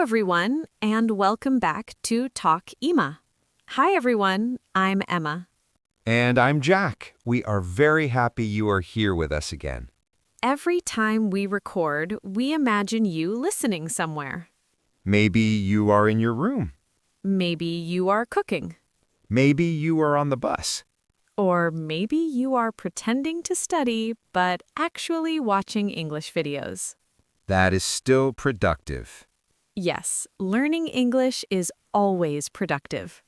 everyone, and welcome back to Talk Ima. Hi, everyone. I'm Emma. And I'm Jack. We are very happy you are here with us again. Every time we record, we imagine you listening somewhere. Maybe you are in your room. Maybe you are cooking. Maybe you are on the bus. Or maybe you are pretending to study, but actually watching English videos. That is still productive. Yes, learning English is always productive.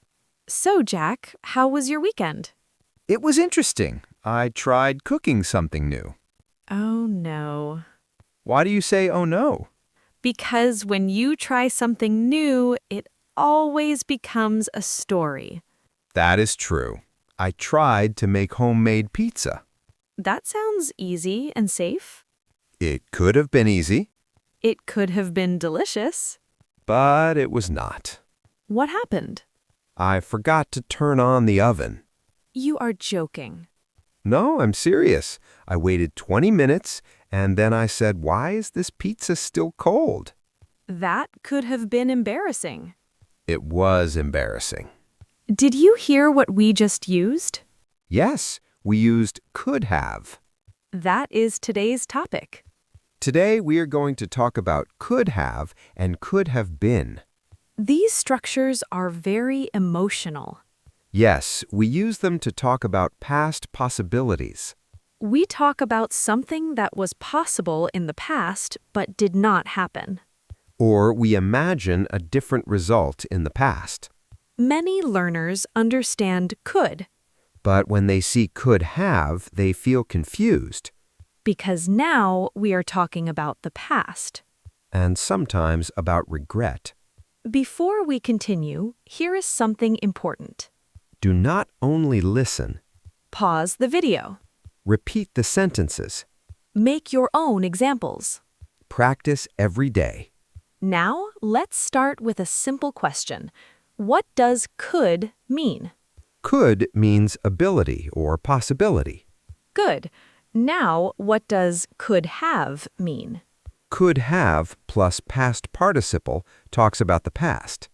So, Jack, how was your weekend? It was interesting. I tried cooking something new. Oh, no. Why do you say, oh no? Because when you try something new, it always becomes a story. That is true. I tried to make homemade pizza. That sounds easy and safe. It could have been easy, It could have been delicious. but it was not. What happened? I forgot to turn on the oven. You are joking. No, I'm serious. I waited 20 minutes, and then I said, why is this pizza still cold? That could have been embarrassing. It was embarrassing. Did you hear what we just used? Yes, we used could have. That is today's topic. Today, we are going to talk about could have and could have been. These structures are very emotional. Yes, we use them to talk about past possibilities. We talk about something that was possible in the past but did not happen. Or we imagine a different result in the past. Many learners understand could But when they see could have, they feel confused. because now we are talking about the past. And sometimes about regret. Before we continue, here is something important. Do not only listen. Pause the video. Repeat the sentences. Make your own examples. Practice every day. Now, let's start with a simple question. What does could mean? Could means ability or possibility. Good. Now, what does could have mean? Could have plus past participle talks about the past.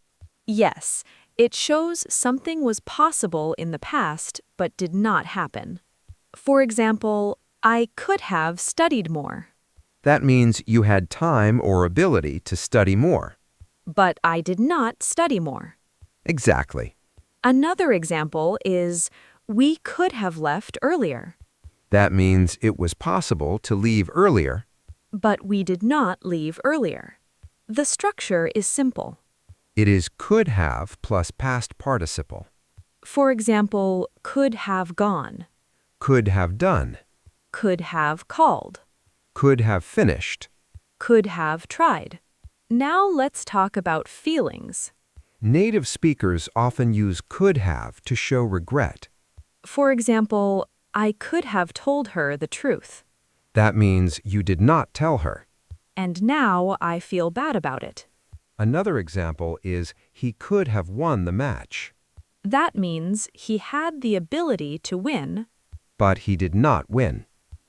Yes, it shows something was possible in the past but did not happen. For example, I could have studied more, That means you had time or ability to study more. but I did not study more. Exactly. Another example is, we could have left earlier, That means it was possible to leave earlier. but we did not leave earlier. The structure is simple. It is could have plus past participle. For example, could have gone, Could have done. could have called, Could have finished. could have tried. Now let's talk about feelings. Native speakers often use could have to show regret. For example, I could have told her the truth, That means you did not tell her. and now I feel bad about it. Another example is he could have won the match, That means he had the ability to win. but he did not win.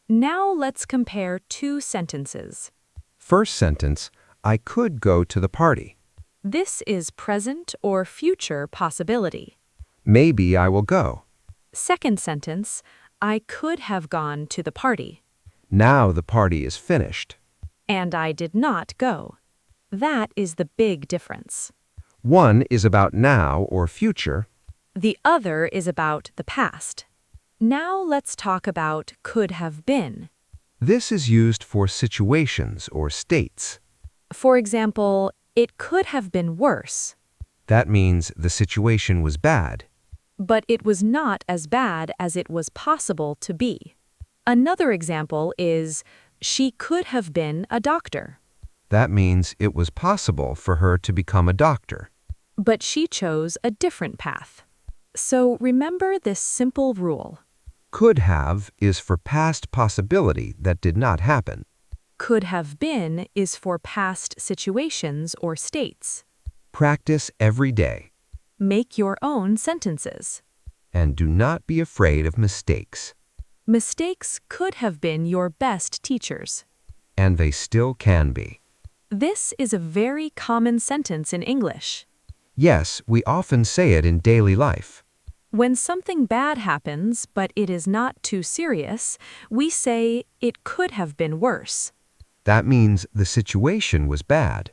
Now let's compare two sentences. First sentence, I could go to the party. This is present or future possibility. Maybe I will go. Second sentence, I could have gone to the party, Now the party is finished. and I did not go. That is the big difference. One is about now or future. The other is about the past. Now let's talk about could have been. This is used for situations or states. For example, it could have been worse, That means the situation was bad. but it was not as bad as it was possible to be. Another example is, she could have been a doctor, That means it was possible for her to become a doctor. but she chose a different path. So remember this simple rule. Could have is for past possibility that did not happen. Could have been is for past situations or states. Practice every day. Make your own sentences. And do not be afraid of mistakes. Mistakes could have been your best teachers. And they still can be. This is a very common sentence in English. Yes, we often say it in daily life. When something bad happens, but it is not too serious, we say it could have been worse. That means the situation was bad.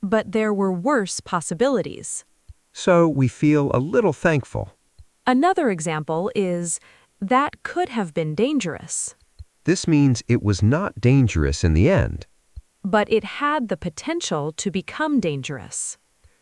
But there were worse possibilities. So we feel a little thankful. Another example is, that could have been dangerous. This means it was not dangerous in the end. But it had the potential to become dangerous.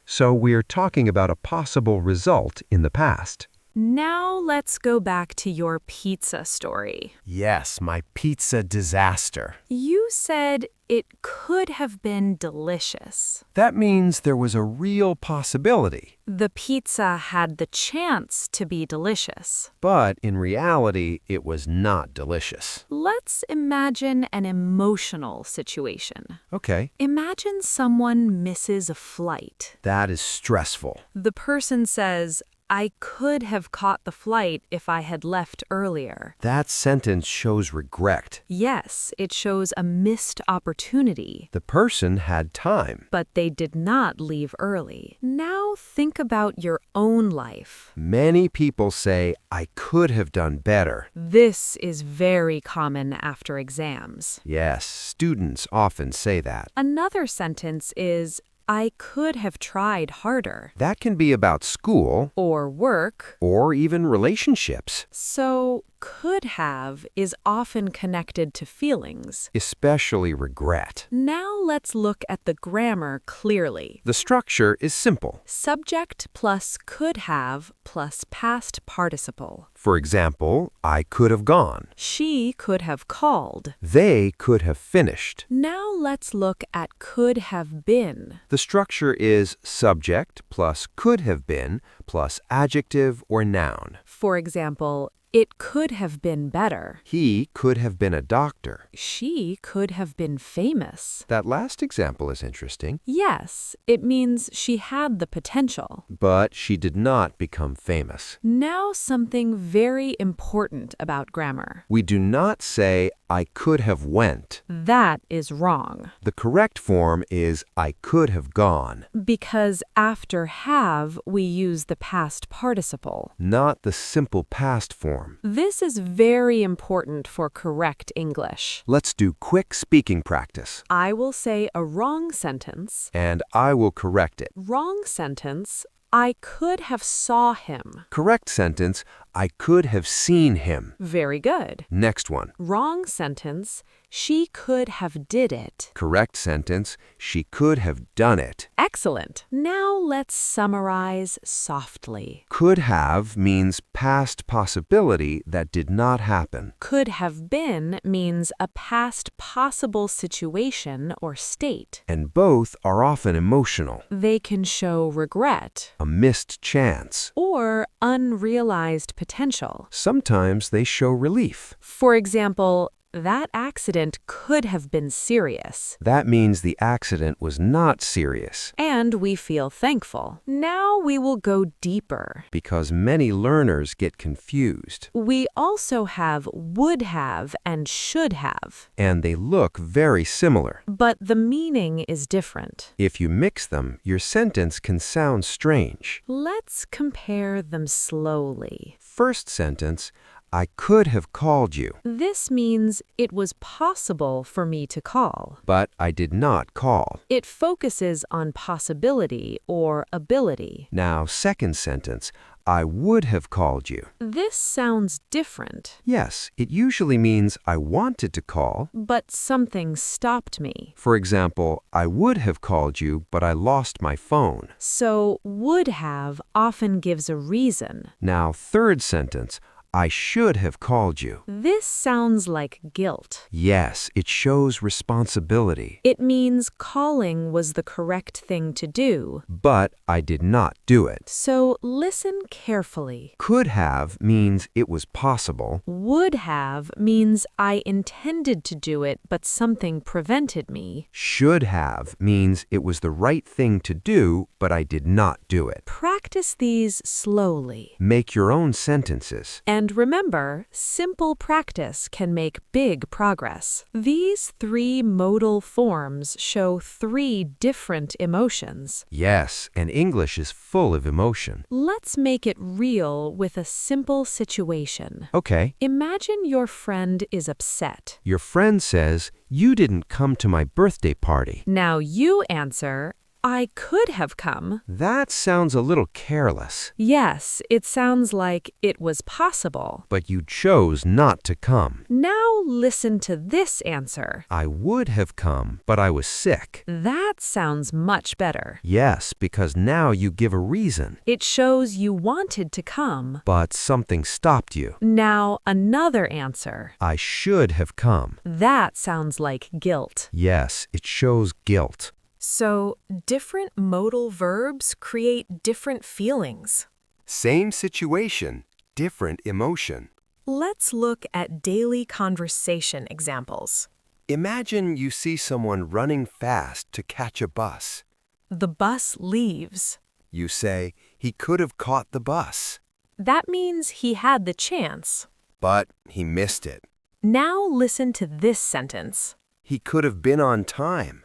So we're talking about a possible result in the past. Now let's go back to your pizza story. Yes, my pizza disaster. You said it could have been delicious. That means there was a real possibility. The pizza had the chance to be delicious. But in reality, it was not delicious. Let's imagine an emotional situation. Okay. Imagine someone misses a flight. That is stressful. The person says, I could have caught the flight if I had left earlier. That sentence shows regret. Yes, it shows a missed opportunity. The person had time. But they did not leave early. Now think about your own life. Many people say, I could have done better. This is very common after exams. Yes, students often say that. Another sentence is, I could have tried harder. That can be about school Or work. or even relationships, So, could have is often connected to feelings. especially regret. Now let's look at the grammar clearly. The structure is simple. Subject plus could have plus past participle. For example, I could have gone. She could have called. They could have finished. Now let's look at could have been. The structure is subject plus could have been plus adjective or noun. For example, it could have been better. He could have been a doctor. She could have been famous. That last example is interesting, Yes, it means she had the potential. but she did not become famous. Now something very important about grammar. We do not say I could have went. That is wrong. The correct form is I could have gone, Because after have, we use the past participle. not the simple past form. This is very important for correct English. Let's do quick speaking practice, I will say a wrong sentence. and I will correct it. Wrong sentence, I could have saw him. Correct sentence, I could have seen him. Very good. Next one. Wrong sentence, she could have did it. Correct sentence, she could have done it. Excellent. Now let's summarize softly. Could have means past possibility that did not happen. Could have been means a past possible situation or state. And both are often emotional. They can show regret A missed chance. or unrealized potential. Sometimes they show relief. For example, that accident could have been serious. That means the accident was not serious, And we feel thankful. Now we will go deeper. because many learners get confused, We also have would have and should have. and they look very similar. But the meaning is different. If you mix them, your sentence can sound strange. Let's compare them slowly. First sentence, I could have called you, This means it was possible for me to call. but I did not call. It focuses on possibility or ability. Now, second sentence, I would have called you. This sounds different, Yes, it usually means I wanted to call. but something stopped me. For example, I would have called you, but I lost my phone. So, would have often gives a reason. Now, third sentence, I should have called you. This sounds like guilt. Yes, it shows responsibility. It means calling was the correct thing to do. But I did not do it. So, listen carefully. Could have means it was possible. Would have means I intended to do it, but something prevented me. Should have means it was the right thing to do, but I did not do it. Practice these slowly. Make your own sentences. And And remember, simple practice can make big progress. These three modal forms show three different emotions. Yes, and English is full of emotion. Let's make it real with a simple situation. Okay. Imagine your friend is upset. Your friend says, "You didn't come to my birthday party." Now you answer, I could have come. That sounds a little careless. Yes, it sounds like it was possible. But you chose not to come. Now listen to this answer. I would have come, but I was sick. That sounds much better. Yes, because now you give a reason. It shows you wanted to come. But something stopped you. Now another answer. I should have come. That sounds like guilt. Yes, it shows guilt. So, different modal verbs create different feelings. Same situation, different emotion. Let's look at daily conversation examples. Imagine you see someone running fast to catch a bus. The bus leaves. You say, he could have caught the bus, That means he had the chance. but he missed it. Now listen to this sentence. He could have been on time.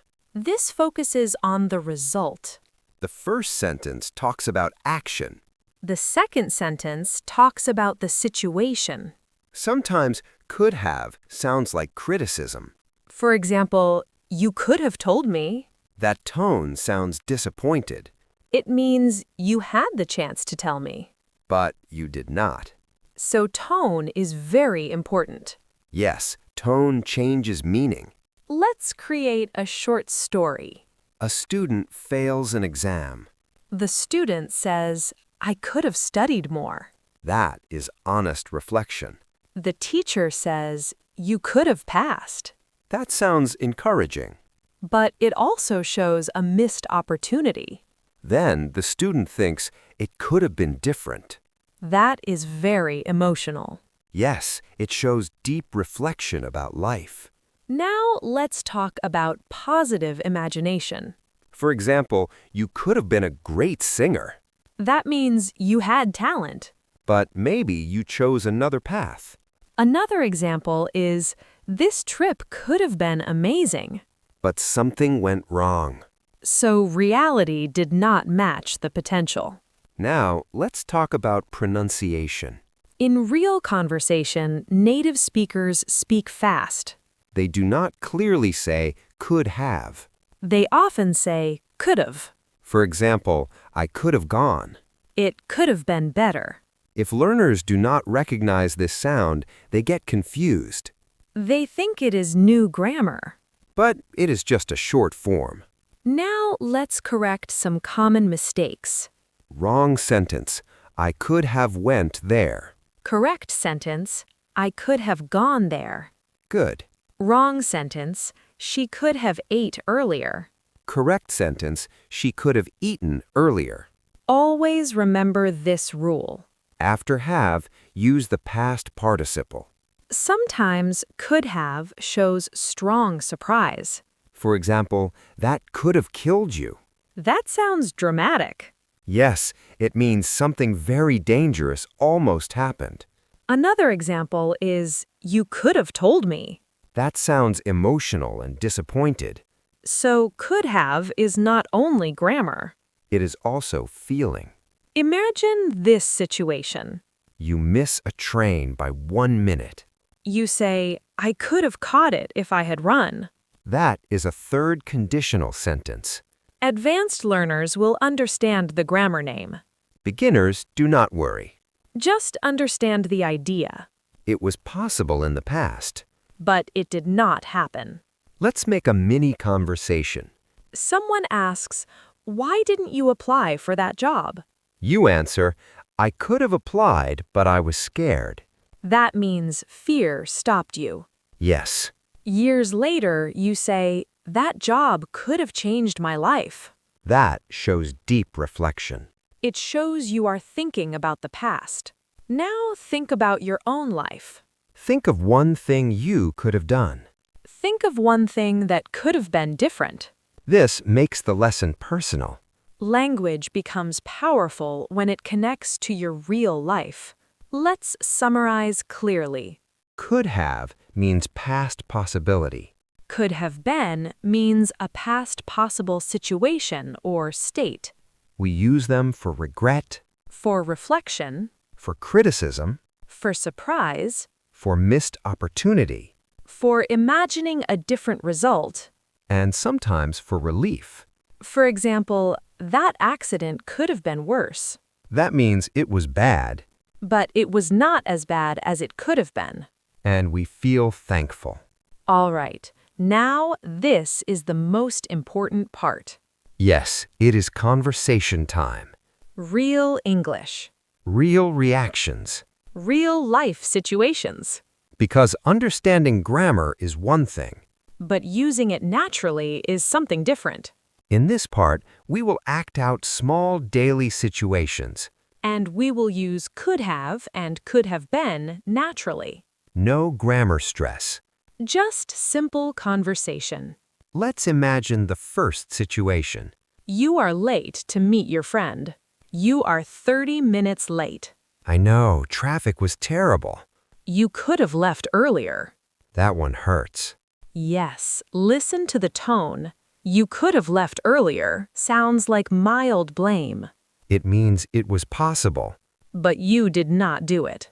This focuses on the result. The first sentence talks about action. The second sentence talks about the situation. Sometimes could have sounds like criticism. For example, you could have told me. That tone sounds disappointed, It means you had the chance to tell me. but you did not. So tone is very important. Yes, tone changes meaning. Let's create a short story. A student fails an exam. The student says, I could have studied more. That is honest reflection. The teacher says, you could have passed. That sounds encouraging. But it also shows a missed opportunity. Then the student thinks it could have been different. That is very emotional. Yes, it shows deep reflection about life. Now let's talk about positive imagination. For example, you could have been a great singer, That means you had talent. but maybe you chose another path. Another example is, this trip could have been amazing. But something went wrong. So reality did not match the potential. Now, let's talk about pronunciation. In real conversation, native speakers speak fast. They do not clearly say could have. They often say could've. For example, I could have gone. It could have been better. If learners do not recognize this sound, they get confused. They think it is new grammar. But it is just a short form. Now let's correct some common mistakes. Wrong sentence. I could have went there. Correct sentence, I could have gone there. Good. Wrong sentence, she could have ate earlier. Correct sentence. She could have eaten earlier. Always remember this rule. After have, use the past participle. Sometimes could have shows strong surprise. For example, that could have killed you. That sounds dramatic. Yes, it means something very dangerous almost happened. Another example is, you could have told me. That sounds emotional and disappointed. So could have is not only grammar. It is also feeling. Imagine this situation. You miss a train by 1 minute. You say, I could have caught it if I had run. That is a third conditional sentence. Advanced learners will understand the grammar name. Beginners, do not worry. Just understand the idea. It was possible in the past. But it did not happen. Let's make a mini conversation. Someone asks, why didn't you apply for that job? You answer, I could have applied, but I was scared. That means fear stopped you. Yes. Years later, you say, that job could have changed my life. That shows deep reflection. It shows you are thinking about the past. Now think about your own life. Think of one thing you could have done. Think of one thing that could have been different. This makes the lesson personal. Language becomes powerful when it connects to your real life. Let's summarize clearly. Could have means past possibility. Could have been means a past possible situation or state. We use them for regret, For reflection, for criticism, for surprise, for missed opportunity, for imagining a different result. and sometimes for relief. For example, that accident could have been worse, That means it was bad, but it was not as bad as it could have been. and we feel thankful. All right, now this is the most important part. Yes, it is conversation time. Real English. Real reactions. Real life situations. Because understanding grammar is one thing. But using it naturally is something different. In this part, we will act out small daily situations. And we will use could have and could have been naturally. No grammar stress. Just simple conversation. Let's imagine the first situation. You are late to meet your friend. You are 30 minutes late. I know, traffic was terrible. You could have left earlier. That one hurts. Yes, listen to the tone. You could have left earlier sounds like mild blame. It means it was possible. But you did not do it.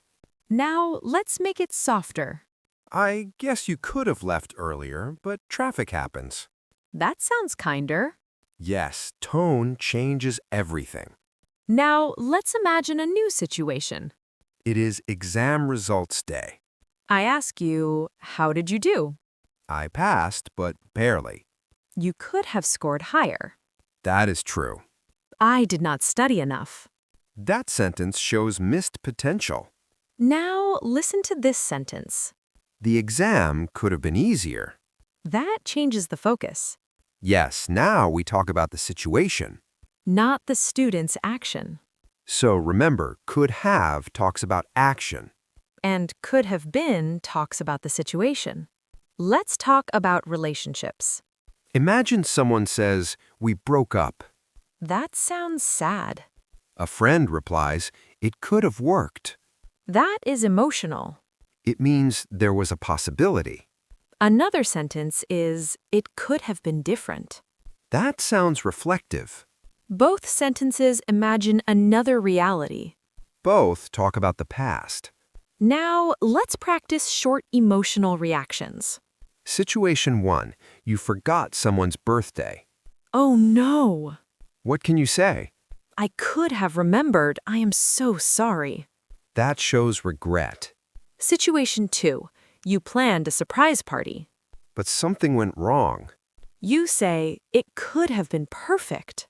Now let's make it softer. I guess you could have left earlier, but traffic happens. That sounds kinder. Yes, tone changes everything. Now let's imagine a new situation. It is exam results day. I ask you, how did you do? I passed, but barely. You could have scored higher. That is true. I did not study enough. That sentence shows missed potential. Now listen to this sentence. The exam could have been easier. That changes the focus, Yes, now we talk about the situation. not the student's action. So remember, could have talks about action. And could have been talks about the situation. Let's talk about relationships. Imagine someone says, "We broke up." That sounds sad. A friend replies, "It could have worked." That is emotional. It means there was a possibility. Another sentence is, it could have been different. That sounds reflective. Both sentences imagine another reality. Both talk about the past. Now, let's practice short emotional reactions. Situation 1. You forgot someone's birthday. Oh no! What can you say? I could have remembered. I am so sorry. That shows regret. Situation 2. You planned a surprise party. But something went wrong. You say, it could have been perfect.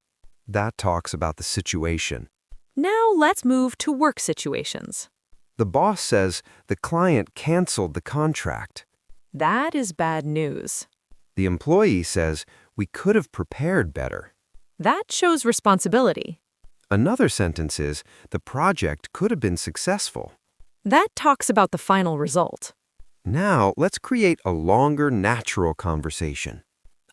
That talks about the situation. Now let's move to work situations. The boss says the client canceled the contract. That is bad news. The employee says we could have prepared better. That shows responsibility. Another sentence is the project could have been successful. That talks about the final result. Now let's create a longer, natural conversation.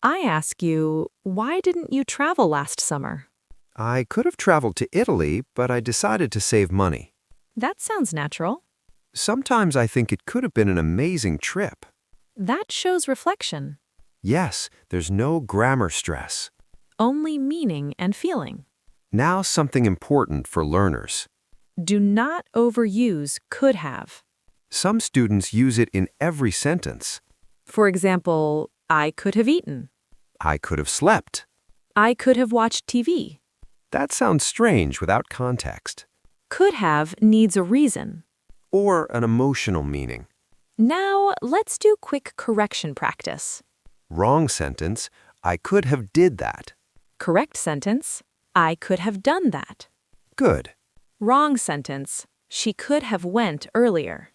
I ask you, why didn't you travel last summer? I could have traveled to Italy, but I decided to save money. That sounds natural. Sometimes I think it could have been an amazing trip. That shows reflection. Yes, there's no grammar stress. Only meaning and feeling. Now something important for learners. Do not overuse could have. Some students use it in every sentence. For example, I could have eaten. I could have slept. I could have watched TV. That sounds strange without context. Could have needs a reason. Or an emotional meaning. Now, let's do quick correction practice. Wrong sentence, I could have did that. Correct sentence, I could have done that. Good. Wrong sentence, she could have went earlier.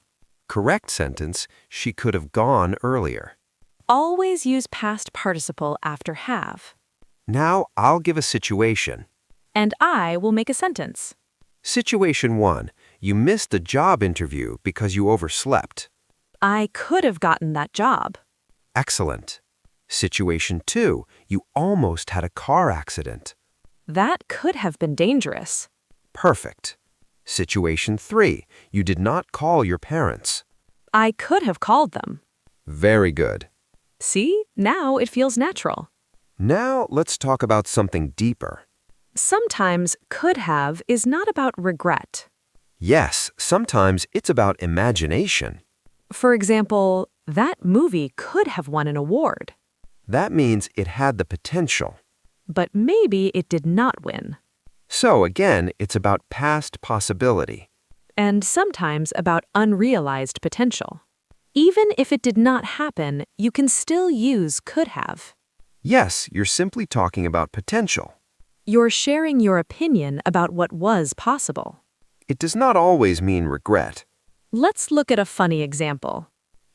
Correct sentence, she could have gone earlier. Always use past participle after have. Now I'll give a situation. And I will make a sentence. Situation 1. You missed a job interview because you overslept. I could have gotten that job. Excellent. Situation 2. You almost had a car accident. That could have been dangerous. Perfect. Situation 3. You did not call your parents. I could have called them. Very good. See, now it feels natural. Now let's talk about something deeper. Sometimes could have is not about regret. Yes, sometimes it's about imagination. For example, that movie could have won an award, That means it had the potential. but maybe it did not win. So again, it's about past possibility. And sometimes about unrealized potential. Even if it did not happen, you can still use could have. Yes, you're simply talking about potential. You're sharing your opinion about what was possible. It does not always mean regret. Let's look at a funny example.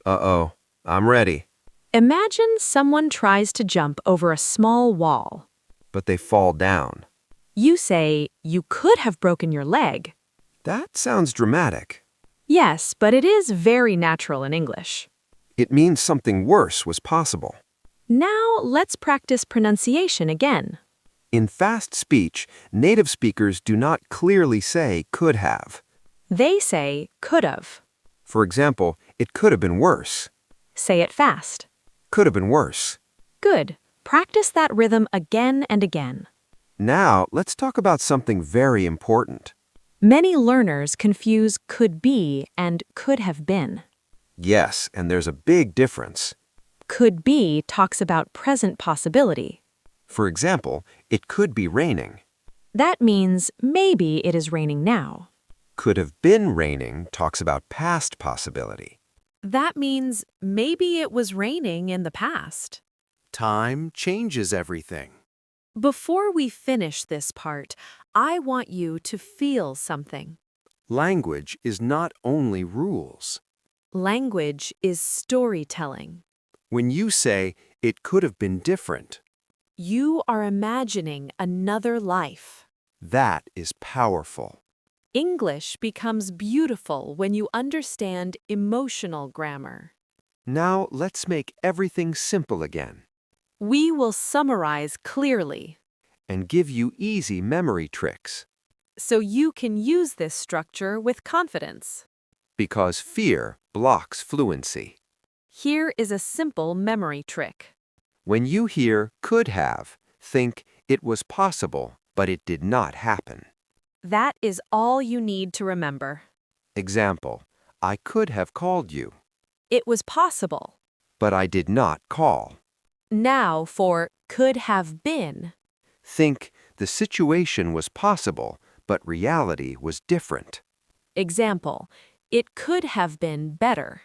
Uh-oh, I'm ready. Imagine someone tries to jump over a small wall. But they fall down. You say, you could have broken your leg. That sounds dramatic. Yes, but it is very natural in English. It means something worse was possible. Now let's practice pronunciation again. In fast speech, native speakers do not clearly say could have. They say could have. For example, it could have been worse. Say it fast. Could have been worse. Good. Practice that rhythm again and again. Now, let's talk about something very important. Many learners confuse could be and could have been. Yes, and there's a big difference. Could be talks about present possibility. For example, it could be raining. That means maybe it is raining now. Could have been raining talks about past possibility. That means maybe it was raining in the past. Time changes everything. Before we finish this part, I want you to feel something. Language is not only rules. Language is storytelling. When you say, it could have been different, You are imagining another life. that is powerful. English becomes beautiful when you understand emotional grammar. Now, let's make everything simple again We will summarize clearly, and give you easy memory tricks. so you can use this structure with confidence. Because fear blocks fluency. Here is a simple memory trick. When you hear could have, think it was possible, but it did not happen. That is all you need to remember. Example, I could have called you, It was possible. but I did not call. Now for could have been. Think the situation was possible, but reality was different. Example, it could have been better.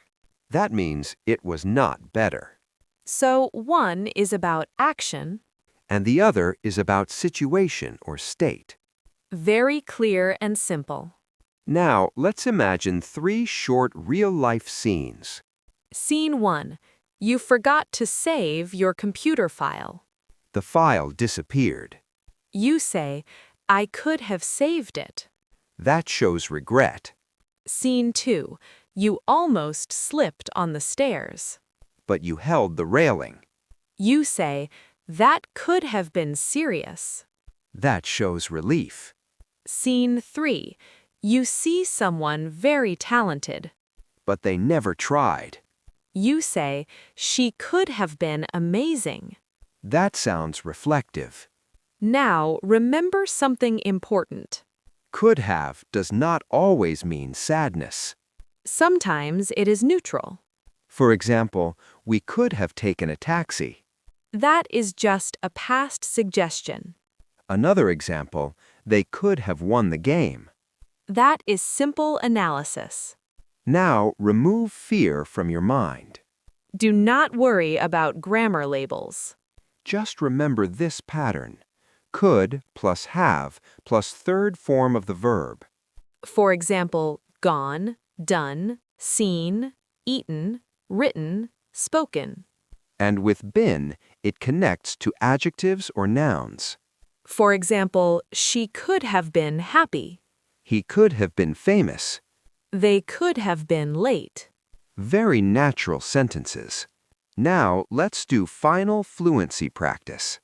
That means it was not better. So one is about action, And the other is about situation or state. very clear and simple. Now, let's imagine 3 short real-life scenes. Scene 1. You forgot to save your computer file. The file disappeared. You say, I could have saved it. That shows regret, Scene 2. You almost slipped on the stairs. but you held the railing. You say, that could have been serious. That shows relief. Scene 3. You see someone very talented. But they never tried. You say, she could have been amazing. That sounds reflective. Now, remember something important. Could have does not always mean sadness. Sometimes it is neutral. For example, we could have taken a taxi. That is just a past suggestion. Another example, they could have won the game. That is simple analysis. Now, remove fear from your mind. Do not worry about grammar labels. Just remember this pattern. Could plus have plus third form of the verb. For example, gone, done, seen, eaten, written, spoken. And with been, it connects to adjectives or nouns. For example, she could have been happy. He could have been famous. They could have been late. Very natural sentences. Now, let's do final fluency practice.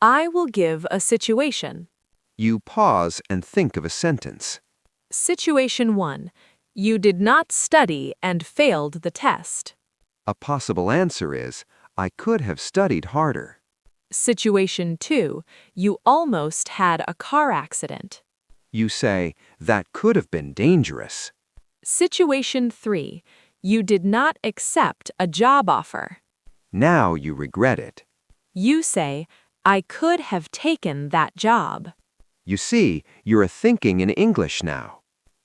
I will give a situation. You pause and think of a sentence. Situation 1. You did not study and failed the test. A possible answer is, I could have studied harder. Situation 2. You almost had a car accident. You say, that could have been dangerous. Situation 3. You did not accept a job offer. Now you regret it. You say, I could have taken that job. You see, you're thinking in English now.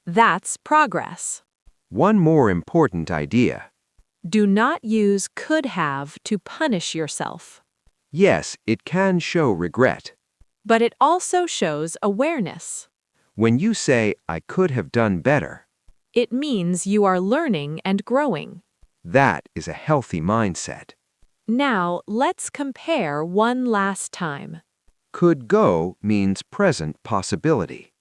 That's progress. One more important idea. Do not use could have to punish yourself. Yes, it can show regret. But it also shows awareness. When you say, I could have done better, It means you are learning and growing. that is a healthy mindset. Now, let's compare one last time. Could go means present possibility.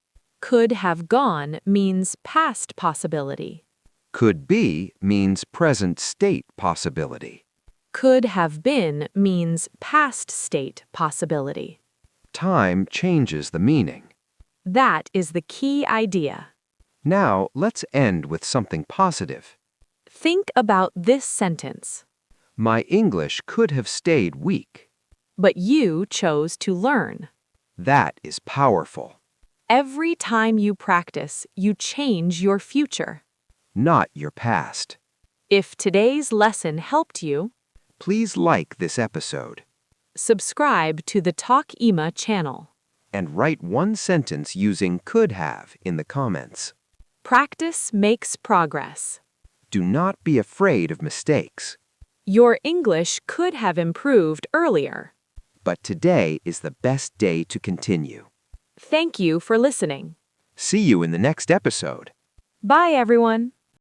Could have gone means past possibility. Could be means present state possibility. Could have been means past state possibility. Time changes the meaning. That is the key idea. Now, let's end with something positive. Think about this sentence. My English could have stayed weak. But you chose to learn. That is powerful. Every time you practice, you change your future. Not your past. If today's lesson helped you, Please like this episode subscribe to the Talk Ima channel. and write one sentence using could have in the comments. Practice makes progress. Do not be afraid of mistakes, Your English could have improved earlier. but today is the best day to continue. Thank you for listening. See you in the next episode. Bye, everyone.